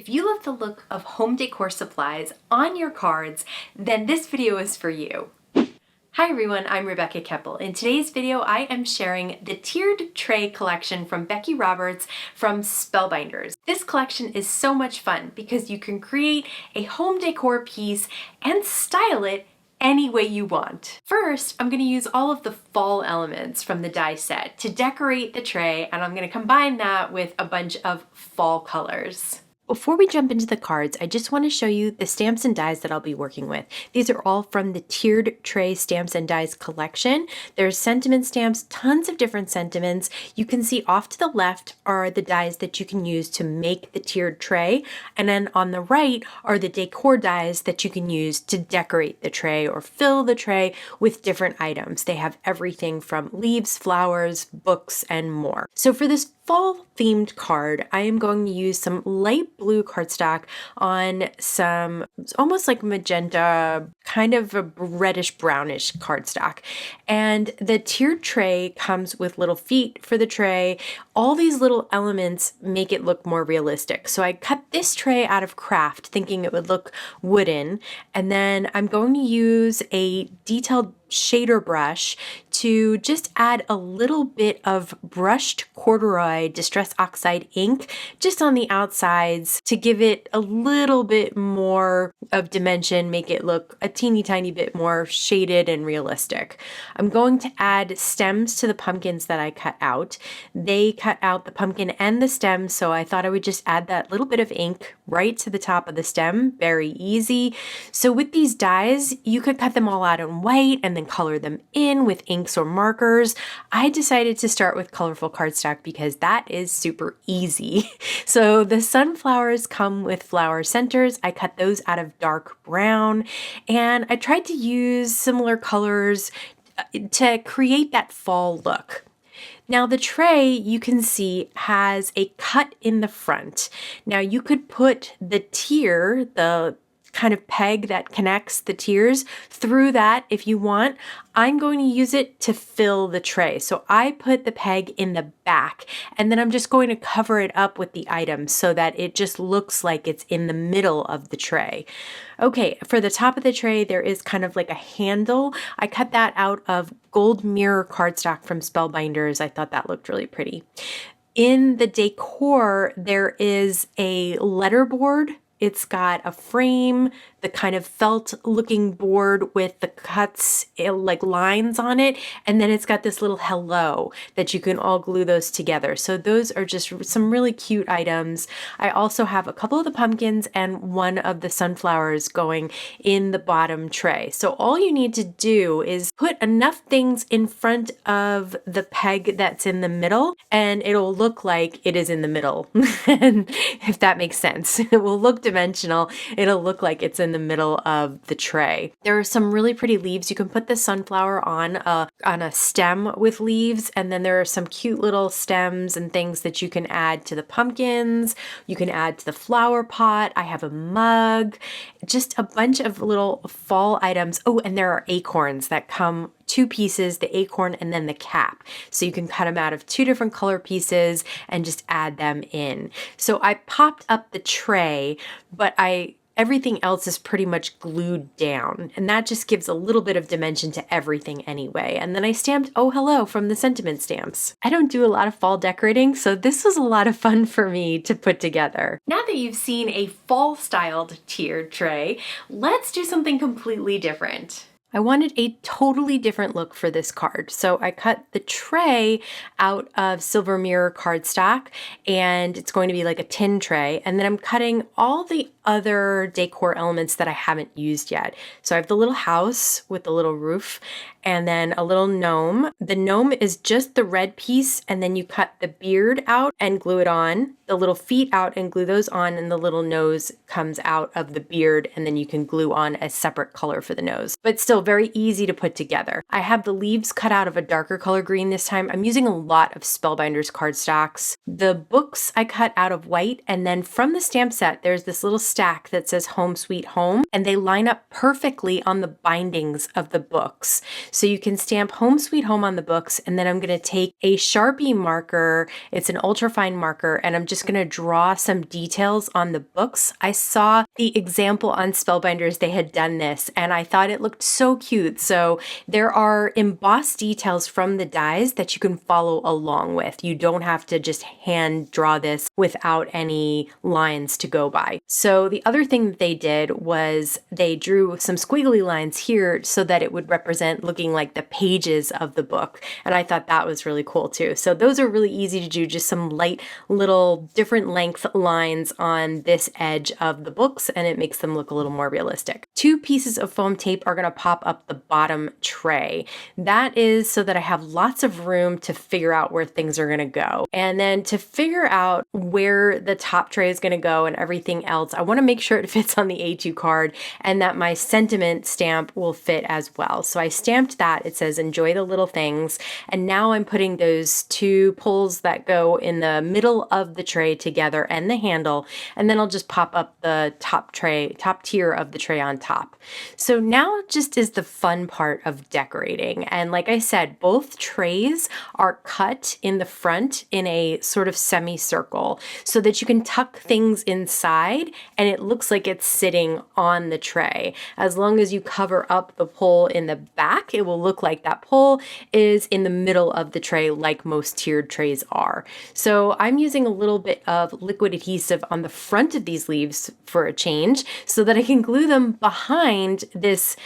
If you love the look of home decor supplies on your cards, then this video is for you. Hi everyone, I'm Rebecca Keppel. In today's video, I am sharing the Tiered Tray collection from Becky from Spellbinders. This collection is so much fun because you can create a home decor piece and style it any way you want. First, I'm going to use all of the fall elements from the die set to decorate the tray, and I'm going to combine that with a bunch of fall colors. Before we jump into the cards, I just want to show you the stamps and dies that I'll be working with. These are all from the Tiered Tray Stamps and Dies collection. There's sentiment stamps, tons of different sentiments. You can see off to the left are the dies that you can use to make the tiered tray, and then on the right are the decor dies that you can use to decorate the tray or fill the tray with different items. They have everything from leaves, flowers, books, and more. So for this fall themed card, I am going to use some light blue cardstock on some almost like magenta, kind of a reddish brownish cardstock. And the tiered tray comes with little feet for the tray. All these little elements make it look more realistic. So I cut this tray out of Kraft thinking it would look wooden. And then I'm going to use a detailed shader brush to just add a little bit of brushed corduroy Distress Oxide ink just on the outsides to give it a little bit more of dimension, make it look a teeny tiny bit more shaded and realistic. I'm going to add stems to the pumpkins that I cut out. They cut out the pumpkin and the stem, so I thought I would just add that little bit of ink right to the top of the stem. Very easy. So with these dies, you could cut them all out in white and then color them in with inks or markers. I decided to start with colorful cardstock because that is super easy. So the sunflowers come with flower centers. I cut those out of dark brown, and I tried to use similar colors to create that fall look. Now the tray, you can see, has a cut in the front. Now you could put the tier, the kind of peg that connects the tiers, through that if you want. I'm going to use it to fill the tray. So I put the peg in the back, and then I'm just going to cover it up with the items so that it just looks like it's in the middle of the tray. Okay, for the top of the tray, there is kind of like a handle. I cut that out of gold mirror cardstock from Spellbinders. I thought that looked really pretty. In the decor, there is a letterboard. It's got a frame, the kind of felt looking board with the cuts like lines on it. And then it's got this little hello that you can all glue those together. So those are just some really cute items. I also have a couple of the pumpkins and one of the sunflowers going in the bottom tray. So all you need to do is put enough things in front of the peg that's in the middle, and it'll look like it is in the middle. And if that makes sense, it will look dimensional. It'll look like it's in the middle of the tray. There are some really pretty leaves. You can put the sunflower on a stem with leaves, and then there are some cute little stems and things that you can add to the pumpkins. You can add to the flower pot. I have a mug, just a bunch of little fall items. Oh, and there are acorns that come two pieces, the acorn and then the cap. So you can cut them out of two different color pieces and just add them in. So I popped up the tray, but everything else is pretty much glued down, and that just gives a little bit of dimension to everything anyway. And then I stamped "Oh Hello" from the sentiment stamps. I don't do a lot of fall decorating, so this was a lot of fun for me to put together. Now that you've seen a fall styled tiered tray, let's do something completely different. I wanted a totally different look for this card, so I cut the tray out of silver mirror cardstock, and it's going to be like a tin tray, and then I'm cutting all the other decor elements that I haven't used yet. So I have the little house with the little roof, and then a little gnome. The gnome is just the red piece, and then you cut the beard out and glue it on, the little feet out and glue those on, and the little nose comes out of the beard, and then you can glue on a separate color for the nose, but still very easy to put together. I have the leaves cut out of a darker color green this time. I'm using a lot of Spellbinders cardstocks. The books I cut out of white, and then from the stamp set, there's this little stack that says Home Sweet Home, and they line up perfectly on the bindings of the books. So you can stamp Home Sweet Home on the books, and then I'm going to take a Sharpie marker, it's an ultrafine marker, and I'm just going to draw some details on the books. I saw the example on Spellbinders, they had done this, and I thought it looked so cute. So there are embossed details from the dies that you can follow along with. You don't have to just hand draw this without any lines to go by. So the other thing that they did was they drew some squiggly lines here so that it would represent looking like the pages of the book. And I thought that was really cool too. So those are really easy to do, just some light little different length lines on this edge of the books, and it makes them look a little more realistic. 2 pieces of foam tape are going to pop up the bottom tray. That is so that I have lots of room to figure out where things are going to go. And then to figure out where the top tray is going to go and everything else, I want to make sure it fits on the A2 card and that my sentiment stamp will fit as well. So I stamped that. It says enjoy the little things. And now I'm putting those 2 pulls that go in the middle of the tray together and the handle, and then I'll just pop up the top tier of the tray on top. So now just is the fun part of decorating. And like I said, both trays are cut in the front in a sort of semicircle so that you can tuck things inside and it looks like it's sitting on the tray. As long as you cover up the pull in the back, it will look like that pull is in the middle of the tray like most tiered trays are. So I'm using a little bit of liquid adhesive on the front of these leaves for a change so that I can glue them behind this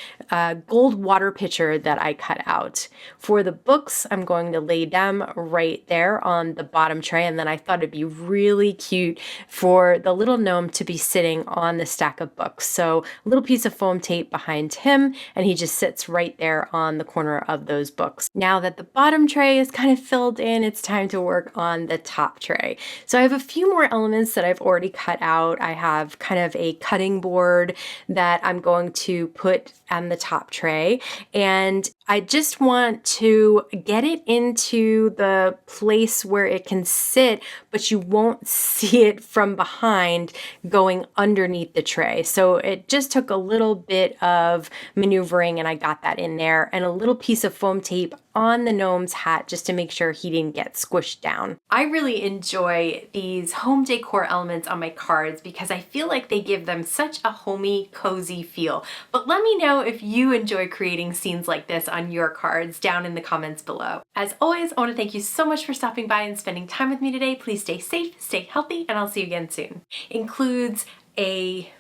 gold water pitcher that I cut out. For the books, I'm going to lay them right there on the bottom tray, and then I thought it'd be really cute for the little gnome to be sitting on the stack of books. So a little piece of foam tape behind him, and he just sits right there on the corner of those books. Now that the bottom tray is kind of filled in, it's time to work on the top tray. So I have a few more elements that I've already cut out. I have kind of a cutting board that I'm going to put on the top tray, and I just want to get it into the place where it can sit, but you won't see it from behind going underneath the tray. So it just took a little bit of maneuvering and I got that in there, and a little piece of foam tape on the gnome's hat just to make sure he didn't get squished down. I really enjoy these home decor elements on my cards because I feel like they give them such a homey, cozy feel. But let me know if you enjoy creating scenes like this on your cards down in the comments below. As always, I want to thank you so much for stopping by and spending time with me today. Please stay safe, stay healthy, and I'll see you again soon. Includes a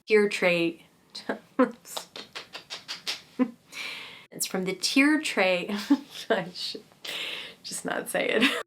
tiered tray. It's from the tiered tray. I should just not say it.